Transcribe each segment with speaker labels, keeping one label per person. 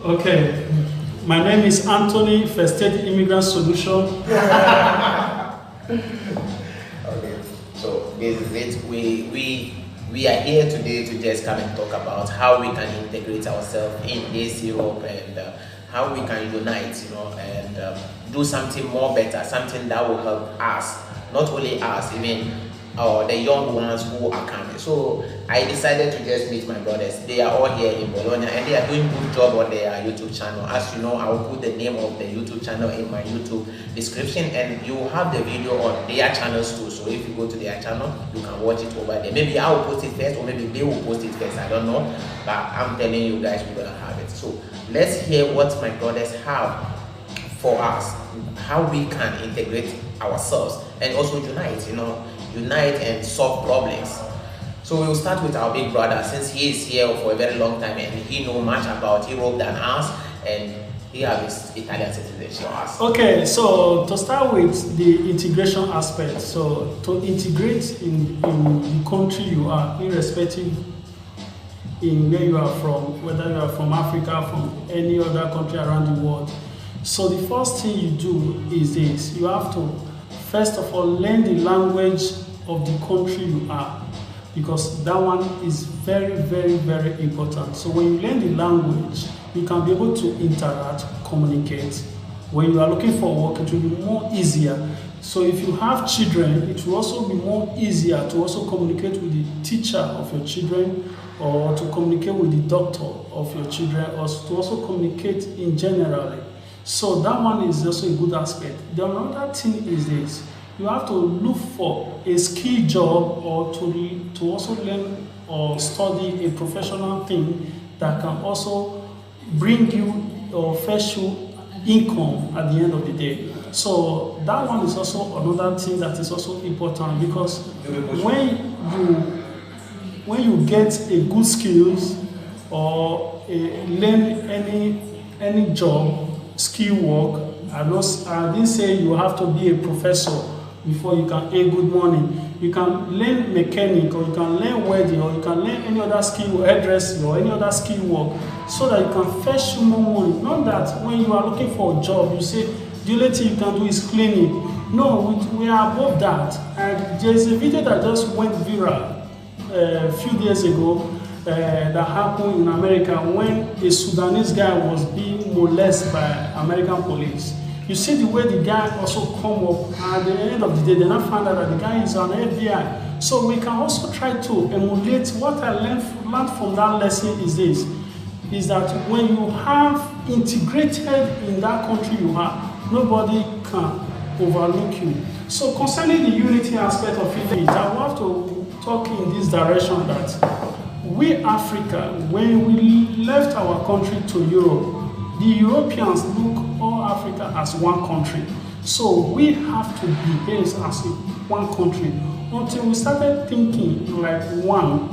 Speaker 1: Okay, my name is Anthony, First State Immigrant Solution.
Speaker 2: Okay, so this is it. We are here today to just come and talk about how we can integrate ourselves in this Europe and how we can unite, and do something more better, something that will help us, not only us, even the young ones who are coming. So I decided to just meet my brothers. They are all here in Bologna and they are doing good job on their YouTube channel. As you know, I will put the name of the YouTube channel in my YouTube description, and you will have the video on their channels too. So if you go to their channel, you can watch it over there. Maybe I will post it first, or maybe they will post it first. I don't know, but I'm telling you guys, we're gonna have it. So let's hear what my brothers have for us, how we can integrate ourselves and also unite and solve problems. So we will start with our big brother, since he is here for a very long time and he knows much about Europe than us, and he has his Italian citizenship.
Speaker 1: Okay, so to start with the integration aspect, so to integrate in the country you are, irrespective in where you are from, whether you are from Africa, from any other country around the world. So the first thing you do is this: you have to first of all learn the language of the country you are, because that one is very, very, very important. So when you learn the language, you can be able to interact, communicate. When you are looking for work, it will be more easier. So if you have children, it will also be more easier to also communicate with the teacher of your children, or to communicate with the doctor of your children, or to also communicate in general. So that one is also a good aspect. The another thing is this: you have to look for a skill job, or to also learn or study a professional thing that can also bring you or fetch you income at the end of the day. So that one is also another thing that is also important, because when you get a good skills or learn any job, skill work, I didn't say you have to be a professor before you can earn good money. You can learn mechanic, or you can learn welding, or you can learn any other skill, hairdressing, or any other skill work, so that you can fetch you more money. Not that when you are looking for a job, you say the only thing you can do is cleaning. No, we are above that. And there's a video that just went viral a few days ago that happened in America, when a Sudanese guy was being molested by American police. You see the way the guy also come up, and at the end of the day, they now found out that the guy is an FBI. So we can also try to emulate. What I learned from that lesson is this: is that when you have integrated in that country you are, nobody can overlook you. So concerning the unity aspect of it, I will have to talk in this direction that we Africa, when we left our country to Europe, the Europeans look all Africa as one country. So we have to behave as one country. Until we started thinking like one,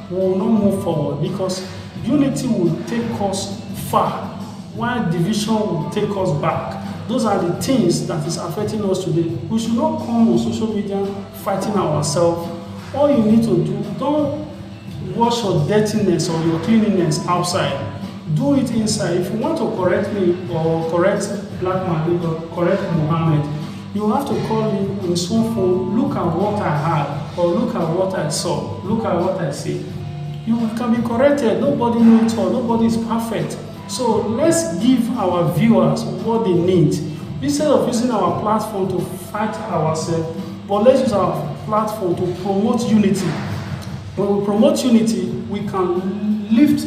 Speaker 1: we will not move forward, because unity will take us far, while division will take us back. Those are the things that is affecting us today. We should not come on social media fighting ourselves. All you need to do, don't wash your dirtiness or your cleanliness outside. Do it inside. If you want to correct me or correct Black man or correct Muhammad, you have to call me on his phone. Look at what I had, or look at what I saw, look at what I see. You can be corrected. Nobody knows it all. Nobody is perfect. So let's give our viewers what they need, instead of using our platform to fight ourselves. But let's use our platform to promote unity. When we promote unity, we can lift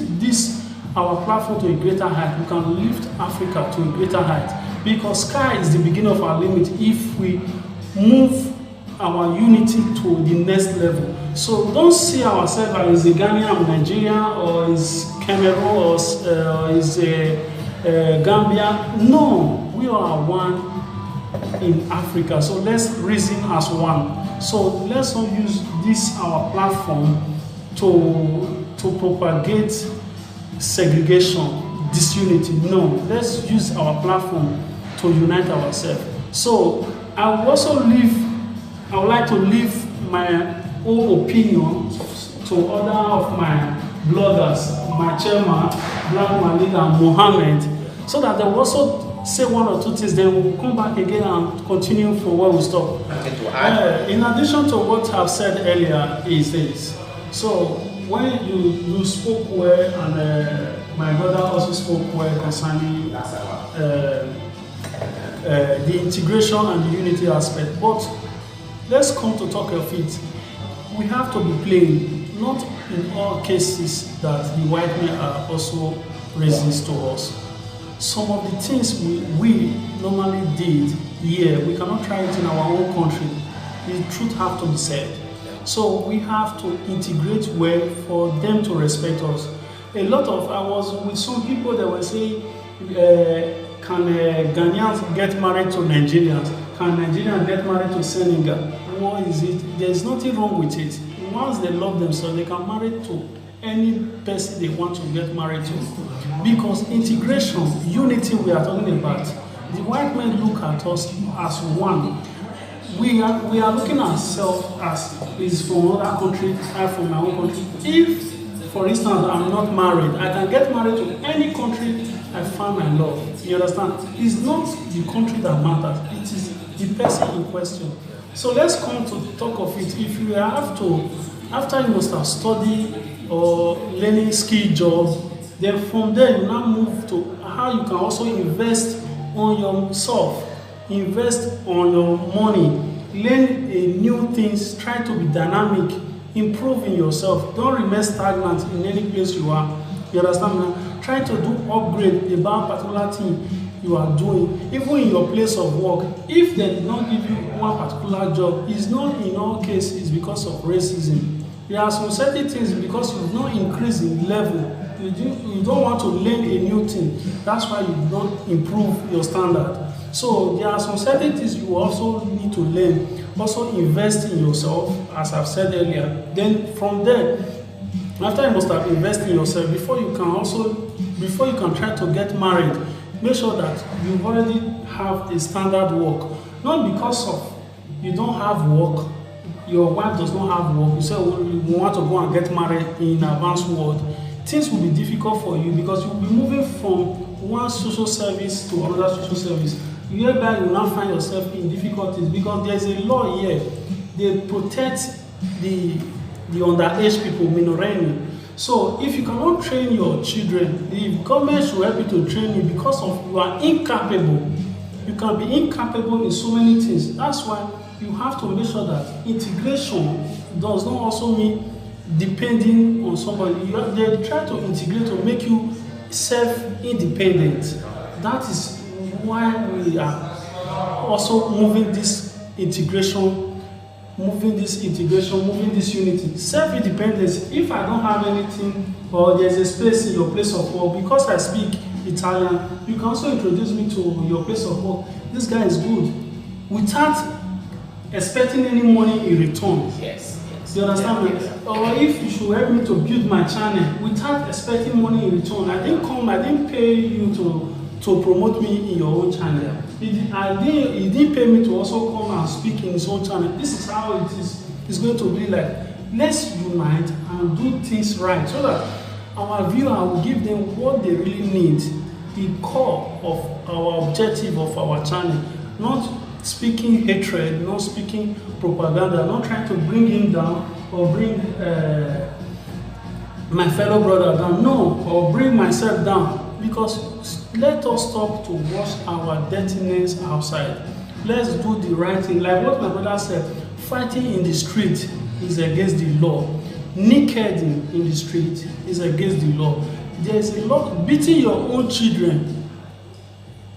Speaker 1: our platform to a greater height. We can lift Africa to a greater height, because sky is the beginning of our limit if we move our unity to the next level. So don't see ourselves as a Ghanaian, Nigeria, or is Cameroon, or is Gambia. No, we are one in Africa. So let's reason as one. So let's not use this our platform to propagate segregation, disunity. No, let's use our platform to unite ourselves. So I would like to leave my own opinion to other of my bloggers, my chairman, Black Malik and Mohammed, so that they will also say one or two things, then we'll come back again and continue from where we stop.
Speaker 2: Okay, to add.
Speaker 1: In addition to what I've said earlier is this. So when you spoke well, and my brother also spoke well concerning the integration and the unity aspect. But let's come to talk of it. We have to be plain, not in all cases that the white men are also racist to us. Some of the things we normally did here, we cannot try it in our own country. The truth have to be said. So we have to integrate well for them to respect us. I was with some people that were saying, can Ghanaians get married to Nigerians? Can Nigerians get married to Senegal? What is it? There's nothing wrong with it. Once they love themselves, they can marry to any person they want to get married to. Because integration, unity we are talking about, the white men look at us as one. We are looking at ourselves as is from another country, I from my own country. If, for instance, I'm not married, I can get married to any country I find my love. You understand? It's not the country that matters, it is the person in question. So let's come to talk of it. If you have to, after you must have studied or learning skill job, then from there you now move to how you can also invest on yourself, invest on your money, learn new things, try to be dynamic, improve in yourself. Don't remain stagnant in any place you are. You understand me? Try to do upgrade about particular thing you are doing, even in your place of work. If they did not give you one particular job, it's not in all cases because of racism. There are some certain things because you've not increased in level. You don't want to learn a new thing. That's why you don't improve your standard. So there are some certain things you also need to learn. Also invest in yourself, as I've said earlier. Then from there, after you must have invested in yourself, before you can try to get married, make sure that you already have a standard work. Not because of you don't have work, your wife does not have work, you say you want to go and get married in advanced world. Things will be difficult for you because you will be moving from one social service to another social service. Hereby you will now find yourself in difficulties because there is a law here. They protect the underage people, minority. So if you cannot train your children, the government should help you to train you because of you are incapable. You can be incapable in so many things. That's why you have to make sure that integration does not also mean depending on somebody. They try to integrate to make you self-independent. That is why we are also moving this integration, moving this unity. Self-independence, if I don't have anything or there's a space in your place of work, because I speak Italian, you can also introduce me to your place of work. This guy is good. Without expecting any money in return.
Speaker 2: Yes.
Speaker 1: You understand me? Yes. Or if you should help me to build my channel without expecting money in return. I didn't pay you to promote me in your own channel. He didn't pay me to also come and speak in his own channel. This is how it is. It's going to be like, let's unite and do things right so that our viewer will give them what they really need, the core of our objective of our channel, not speaking hatred, not speaking propaganda, not trying to bring him down or bring my fellow brother down, no, or bring myself down. Because let us stop to wash our dirtiness outside. Let's do the right thing. Like what my brother said, fighting in the street is against the law. Naked in the street is against the law. There's a lot, beating your own children,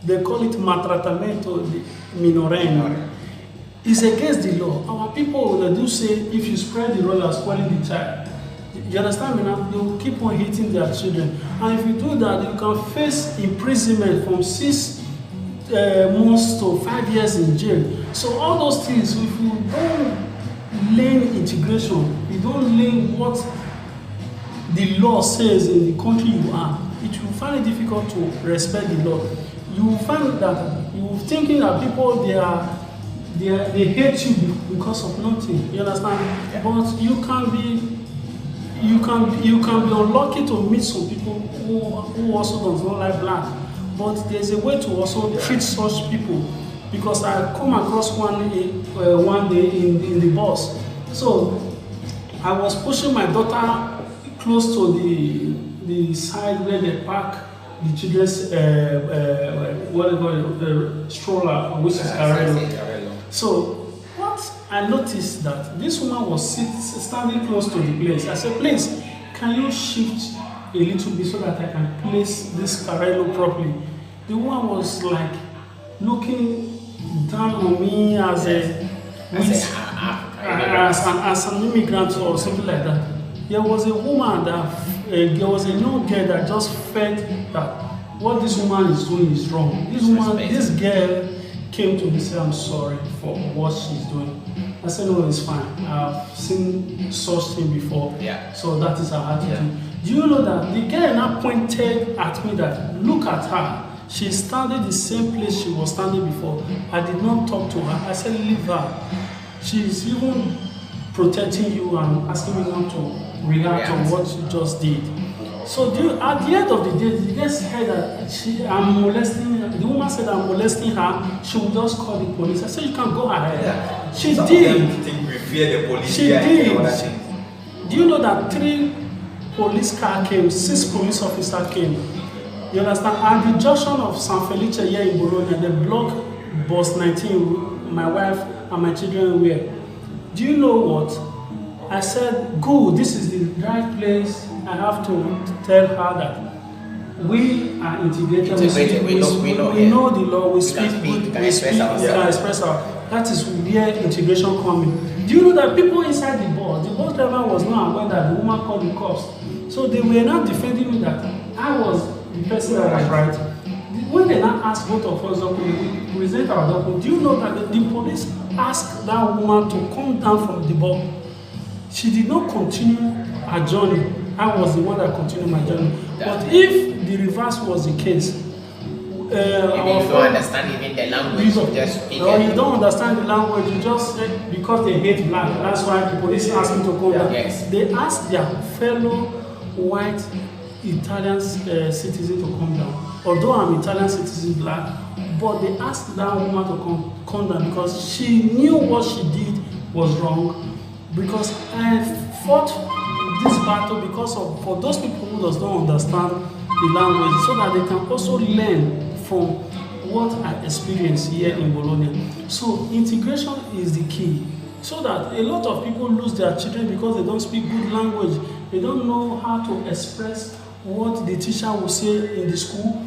Speaker 1: they call it maltratamento minorenne, is against the law. Our people, they do say, if you spread the role as spoiling the child. You understand me now? They will keep on hitting their children. And if you do that, you can face imprisonment from 6 months to 5 years in jail. So all those things, if you don't learn integration, you don't learn what the law says in the country you are, it will find it difficult to respect the law. You will find that you will thinking that people they hate you because of nothing. You understand? Yeah. But you can be you can be unlucky to meet some people who also does not like black, but there's a way to also treat such people, because I come across one day in the bus. So I was pushing my daughter close to the side where they park the children's stroller, which is Carrello. So what I noticed that this woman was standing close to the place. I said, please, can you shift a little bit so that I can place this Carrello properly? The woman was like looking down on me as an immigrant or something like that. There was a woman there was a young girl that just felt that what this woman is doing is wrong. This girl came to me and said, I'm sorry for what she's doing. I said, no, it's fine. I've seen such thing before.
Speaker 2: Yeah.
Speaker 1: So that is her attitude. Do you know that the girl now pointed at me that, look at her. She standing the same place she was standing before. I did not talk to her. I said, leave her. She's even protecting you and asking me not to react on what you just did. So at the end of the day, the girl said that I'm molesting her. The woman said I'm molesting her. She would just call the police. I said, you can go ahead.
Speaker 3: Yeah.
Speaker 1: She
Speaker 3: Some
Speaker 1: did.
Speaker 3: of them think we fear the police.
Speaker 1: She did. Do you know that 3 police cars came, 6 police officers came? You understand? At the junction of San Felice here in Bologna, the block bus 19, my wife and my children were. Do you know what? I said, good, this is the right place. I have to tell her that we are integrated. We know the law, we speak, we can express our. That is where integration comes in. Do you know that people inside the bus driver was not aware that the woman called the cops. So they were not defending me that I was the person that was right. When they now asked both of us, we present our document, do you know that the police asked that woman to come down from the bus? She did not continue her journey. I was the one that continued my journey. But if the reverse was the case,
Speaker 2: you don't understand even the language, you just speak.
Speaker 1: No, you don't understand the language, you just say because they hate black. That's why the police asked me to come down.
Speaker 2: Yes.
Speaker 1: They asked their fellow white Italian citizen to come down. Although I'm Italian citizen black, but they asked that woman to come down because she knew what she did was wrong. Because I fought this battle because of for those people who does not understand the language, so that they can also learn from what I experienced here in Bologna. So integration is the key. So that a lot of people lose their children because they don't speak good language. They don't know how to express what the teacher will say in the school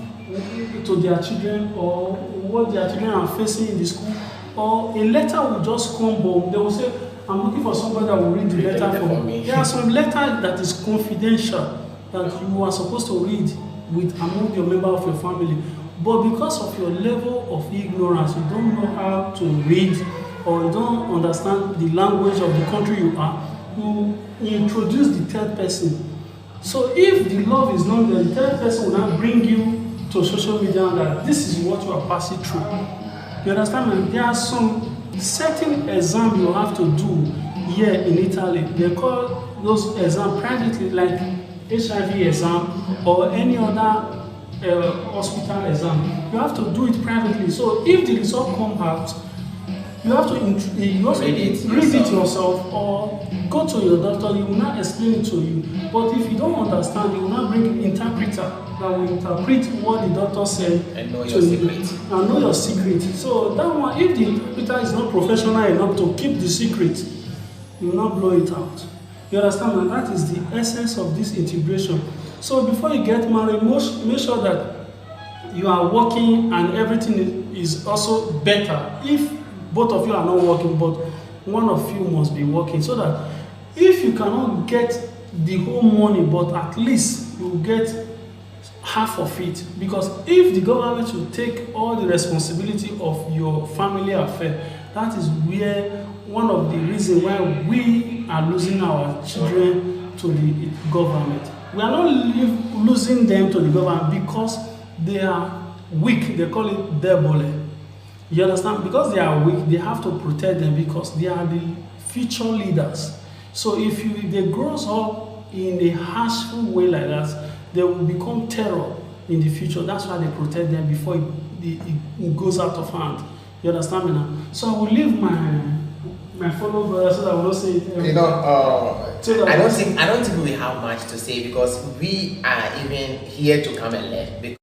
Speaker 1: to their children, or what their children are facing in the school. Or a letter will just come home. They will say, I'm looking for somebody that will read the letter for me. There are some letters that is confidential that you are supposed to read with among your member of your family. But because of your level of ignorance, you don't know how to read, or you don't understand the language of the country you are, you introduce the third person. So if the love is not there, the third person will now bring you to social media and that this is what you are passing through. You understand? And there are some certain exams you have to do here in Italy. They call those exams privately, like HIV exam or any other hospital exam. You have to do it privately. So if the result comes out, you have to read it yourself, or go to your doctor. He will not explain it to you. But if you don't understand, you will not bring an interpreter that will interpret what the doctor said
Speaker 2: and know your secret.
Speaker 1: And know your secret. So that one, if the interpreter is not professional enough to keep the secret, you will not blow it out. You understand? And that is the essence of this integration. So before you get married, make sure that you are working and everything is also better. If both of you are not working, but one of you must be working, so that if you cannot get the whole money, but at least you get half of it. Because if the government will take all the responsibility of your family affair, that is where one of the reasons why we are losing our children to the government. We are not losing them to the government because they are weak. They call it debole. You understand? Because they are weak, they have to protect them because they are the future leaders. So if they grow up in a harshful way like that, they will become terror in the future. That's why they protect them before it goes out of hand. You understand me now? So I will leave my fellow brothers so that I will not say
Speaker 2: I don't think we have much to say because we are even here to come and learn.